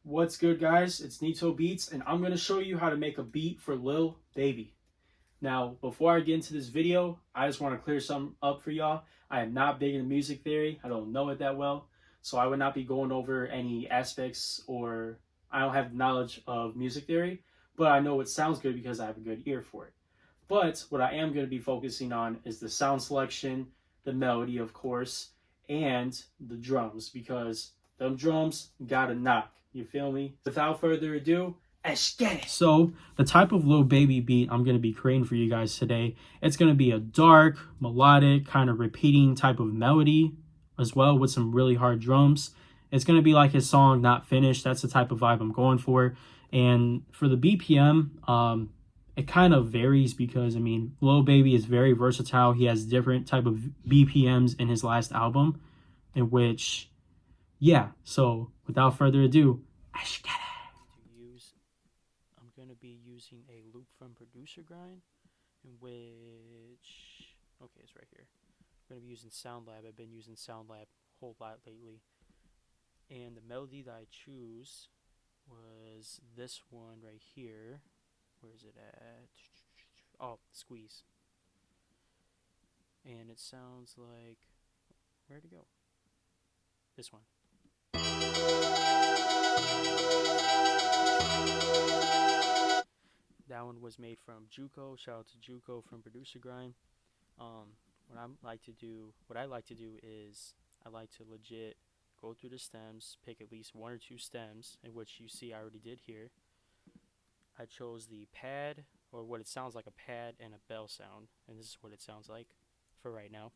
What's good, guys? It's NitoBeatz, and I'm going to show you how to make a beat for Lil Baby. Now, before I get into this video, I just want to clear something up for y'all. I am not big in music theory. I don't know it that well, so I would not be going over any aspects, or I don't have knowledge of music theory, but I know it sounds good because I have a good ear for it. But what I am going to be focusing on is the sound selection, the melody, of course, and the drums, because them drums gotta knock. You feel me? Without further ado, let's get it. So the type of Lil Baby beat I'm going to be creating for you guys today, it's going to be a dark, melodic, kind of repeating type of melody as well with some really hard drums. It's going to be like his song Not Finished. That's the type of vibe I'm going for. And for the BPM, it kind of varies because, I mean, Lil Baby is very versatile. He has different type of BPMs in his last album, in which, yeah. So without further ado, let's get it. I'm going to be using a loop from Producer Grind, in which, okay, it's right here. I'm going to be using SoundLab. I've been using SoundLab a whole lot lately. And the melody that I choose was this one right here. Where is it at? Oh, Squeeze. And it sounds like, where'd it go? This one. That one was made from Juco. Shout out to Juco from Producer Grind. What I like to do is I like to legit go through the stems, pick at least one or two stems, in which you see I already did here. I chose the pad, or what it sounds like, a pad and a bell sound, and this is what it sounds like for right now.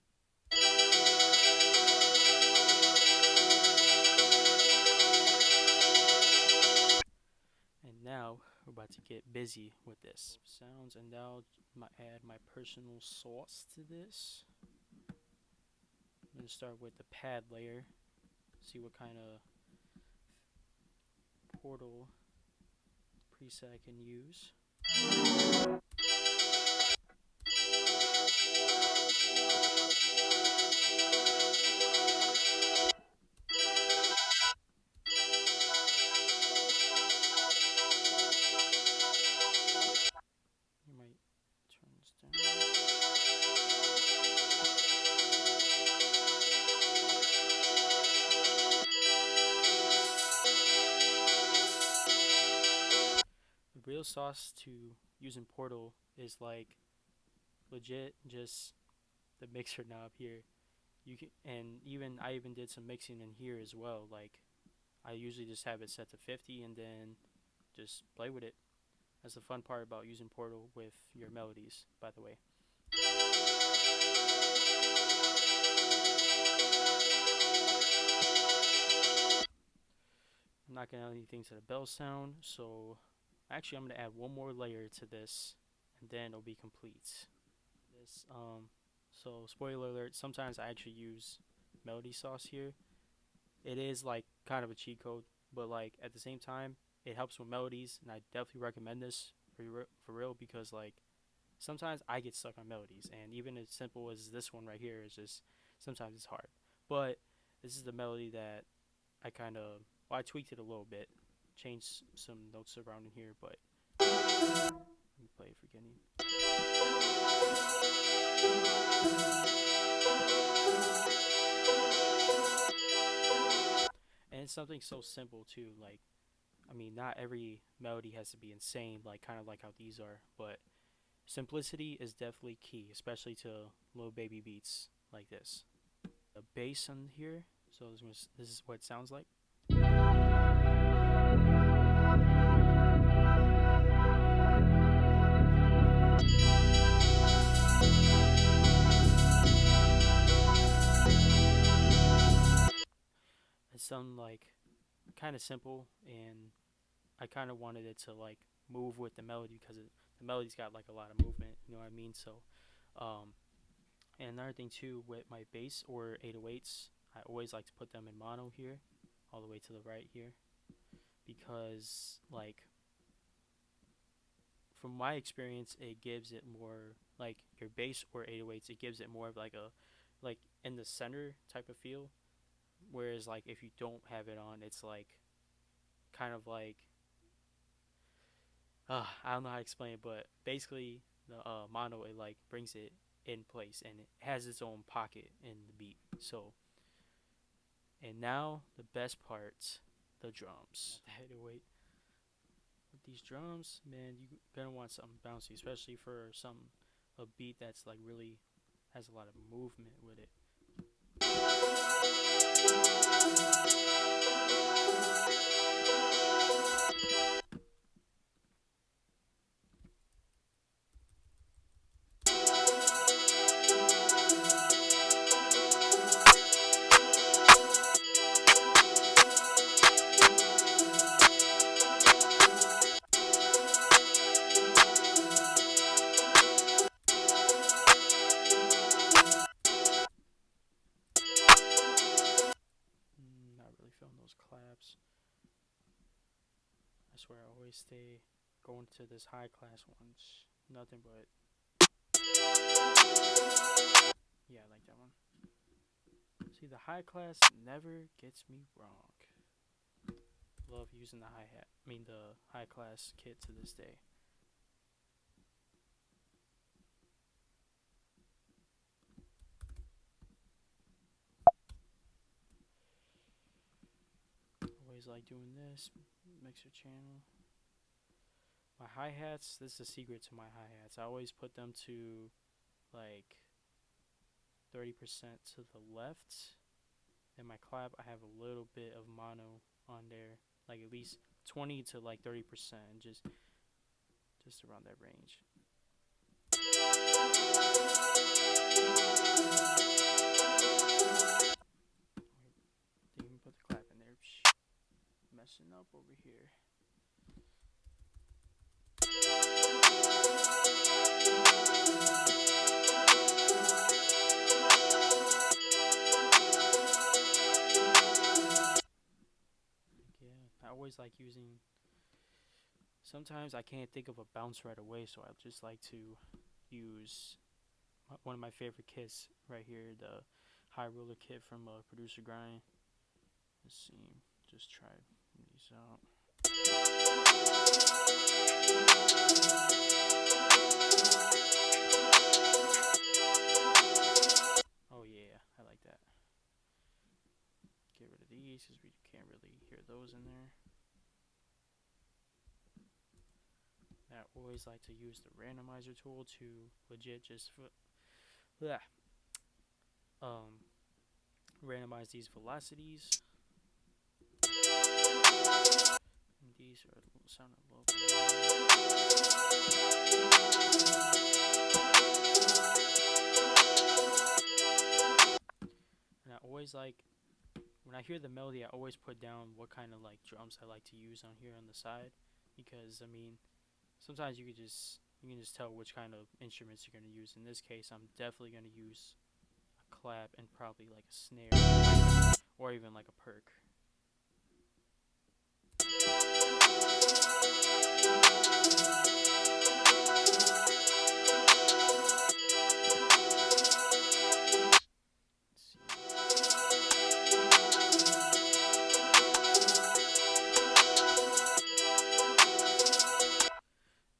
And now we're about to get busy with this sounds, and now add my personal sauce to this. I'm going to start with the pad layer, see what kind of portal preset I can use. You might turn this down. The real sauce to using Portal is like legit just the mixer knob here. You can, and I even did some mixing in here as well. Like I usually just have it set to 50 and then just play with it. That's the fun part about using Portal with your melodies, by the way. I'm not going to add anything to the bell sound, so actually I'm going to add one more layer to this, and then it'll be complete. So spoiler alert, sometimes I actually use melody sauce here. It is like kind of a cheat code, but like at the same time, it helps with melodies, and I definitely recommend this for real, because like sometimes I get stuck on melodies, and even as simple as this one right here is just sometimes it's hard. But this is the melody that I I tweaked it a little bit, changed some notes around in here, but let me play it for Kenny. And it's something so simple too, like, I mean, not every melody has to be insane, like kind of like how these are, but simplicity is definitely key, especially to Lil Baby beats like this. The bass on here, so this is what it sounds like. It's something like kind of simple, and I kind of wanted it to like move with the melody because the melody's got like a lot of movement, you know what I mean? So, and another thing too with my bass or 808s, I always like to put them in mono here, all the way to the right here, because like from my experience, it gives it more like your bass or 808s. It gives it more of like a like in the center type of feel, whereas like if you don't have it on, it's like kind of like I don't know how to explain it, but basically the mono, it like brings it in place and it has its own pocket in the beat. So, and now the best parts, the drums. Wait, with these drums, man, you gonna want something bouncy, especially for a beat that's like really has a lot of movement with it. Not really feeling those claps. I swear I always stay going to this high class ones. Nothing but yeah, I like that one. See, the high class never gets me wrong. Love using the hi-hat. I mean the high class kit to this day. Always like doing this. Mixer channel. My hi-hats, this is a secret to my hi-hats. I always put them to like 30% to the left. And my clap, I have a little bit of mono on there. Like at least 20 to like 30%, just around that range. Didn't even put the clap in there. Messing up over here. Yeah, I always like using. Sometimes I can't think of a bounce right away, so I just like to use one of my favorite kits right here, the high roller kit from Producer Grind. Let's see, just try these out. Oh yeah, I like that. Get rid of these because we can't really hear those in there. I always like to use the randomizer tool to legit just randomize these velocities. And these are sounding a little bit. And I always like, when I hear the melody, I always put down what kind of like drums I like to use on here on the side, because I mean, sometimes you can just tell which kind of instruments you're going to use. In this case, I'm definitely going to use a clap and probably like a snare or even like a perk.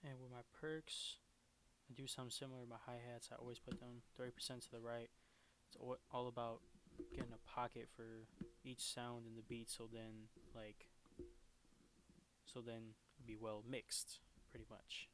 And with my perks, I do something similar to my hi-hats. I always put them 30% to the right. It's all about getting a pocket for each sound in the beat, so then it'll be well mixed, pretty much.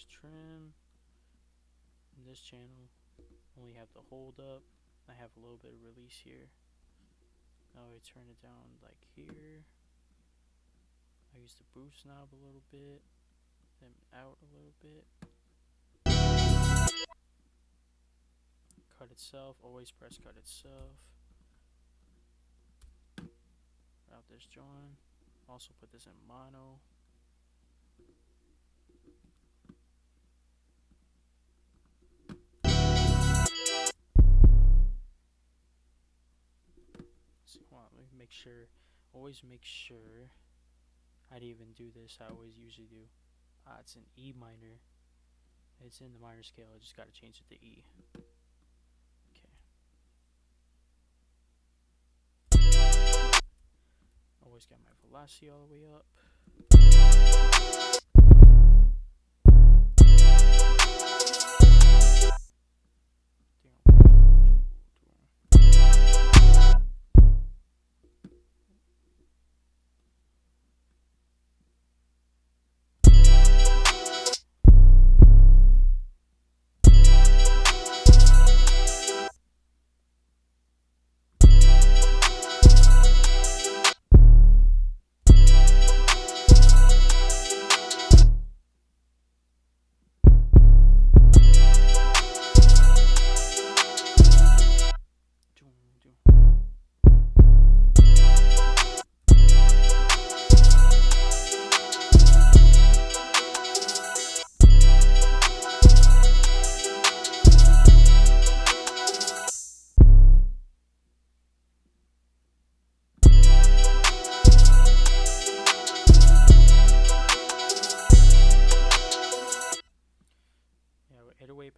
Trim. In this channel, only have the hold up. I have a little bit of release here. I turn it down like here. I use the boost knob a little bit, then out a little bit. Cut itself, always press cut itself. Route this join. Also put this in mono. So let me make sure, always make sure. I didn't even do this, I always usually do. It's an E minor. It's in the minor scale, I just gotta change it to E. Okay. Always got my velocity all the way up.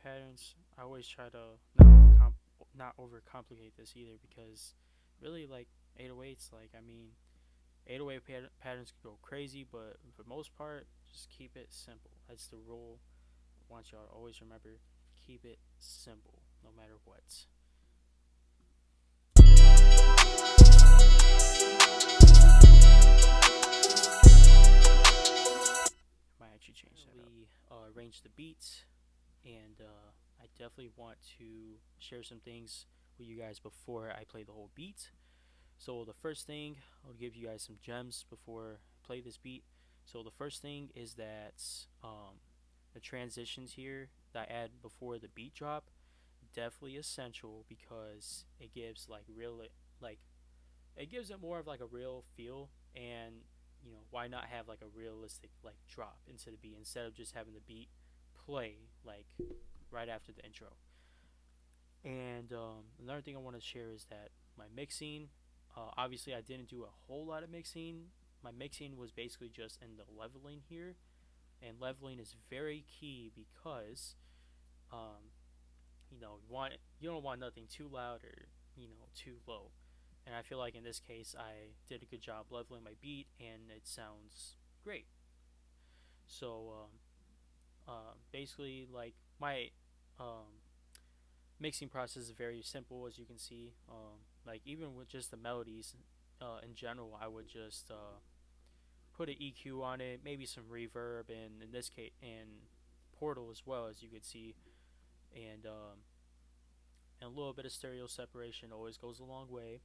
Patterns, I always try to not overcomplicate this either, because really, like 808s, like I mean 808 patterns can go crazy, but for the most part, just keep it simple. That's the rule. I want y'all to always remember, keep it simple no matter what. Might actually change that. We arrange the beats, and I definitely want to share some things with you guys before I play the whole beat. So the first thing, I'll give you guys some gems before I play this beat. So the first thing is that the transitions here that I add before the beat drop, definitely essential, because it gives like it gives it more of like a real feel, and why not have like a realistic like drop into the beat instead of just having the beat play like right after the intro. And another thing I want to share is that my mixing, obviously I didn't do a whole lot of mixing. My mixing was basically just in the leveling here, and leveling is very key because um, you don't want nothing too loud or too low. And I feel like in this case I did a good job leveling my beat, and it sounds great. So basically, like my um, mixing process is very simple, as you can see. Like even with just the melodies, in general, I would just put an EQ on it, maybe some reverb, and in this case, and Portal as well, as you could see, and a little bit of stereo separation always goes a long way.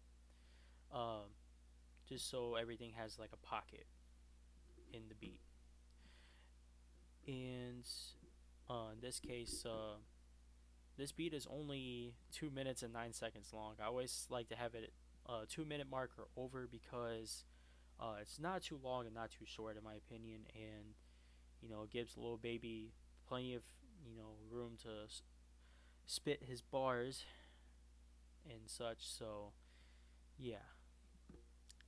Um, just so everything has like a pocket in the beat. And in this case, this beat is only 2 minutes and 9 seconds long. I always like to have it 2 minute mark or over, because it's not too long and not too short in my opinion, and it gives Lil Baby plenty of room to spit his bars and such. So yeah.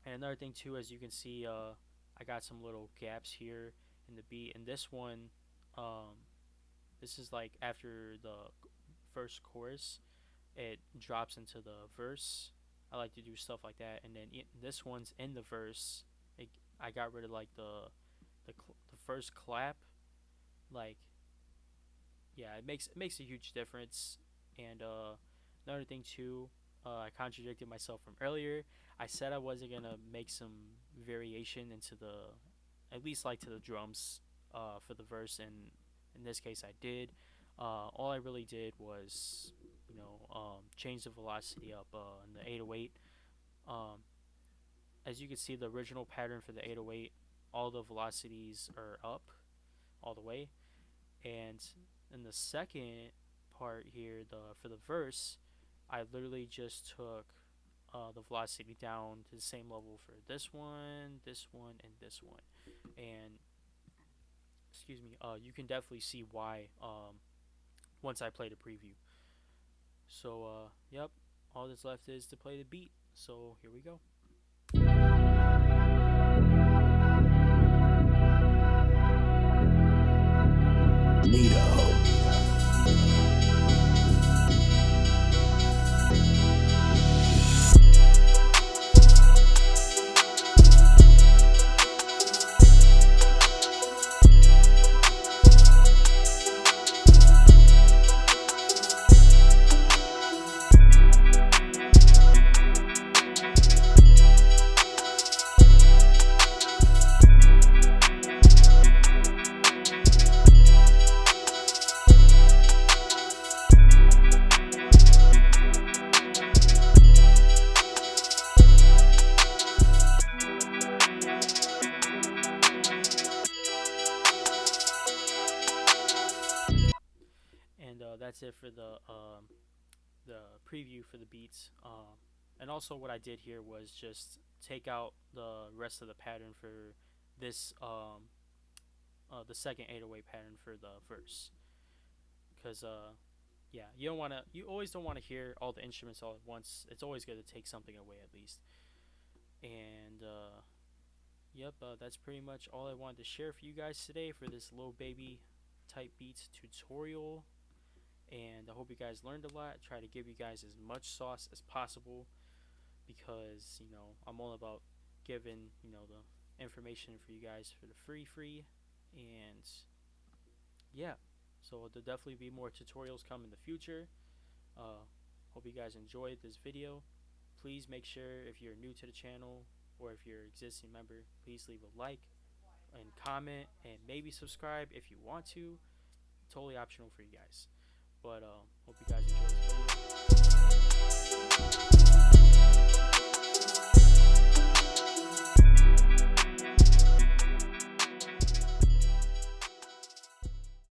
And another thing too, as you can see, I got some little gaps here in the beat. And this one, um, this is like after the first chorus, it drops into the verse. I like to do stuff like that. And then this one's in the verse. I got rid of like the first clap. Like yeah, it makes a huge difference. And another thing too, I contradicted myself from earlier. I said I wasn't gonna make some variation into the, at least like to the drums, for the verse, and in this case I did. All I really did was, change the velocity up in the 808. Um, as you can see, the original pattern for the 808, all the velocities are up all the way, and in the second part here, for the verse, I literally just took the velocity down to the same level for this one, and this one. And excuse me, you can definitely see why once I play the preview. So yep, all that's left is to play the beat. So here we go. And that's it for the preview for the beats. And also what I did here was just take out the rest of the pattern for this the second 808 pattern for the verse, because yeah, you always don't want to hear all the instruments all at once. It's always good to take something away at least. And yep, that's pretty much all I wanted to share for you guys today for this Lil Baby type beats tutorial. And I hope you guys learned a lot. Try to give you guys as much sauce as possible, because I'm all about giving the information for you guys for the free. And yeah, so there'll definitely be more tutorials come in the future. Hope you guys enjoyed this video. Please make sure, if you're new to the channel or if you're an existing member, please leave a like and comment and maybe subscribe if you want to. Totally optional for you guys. But hope you guys enjoy this video.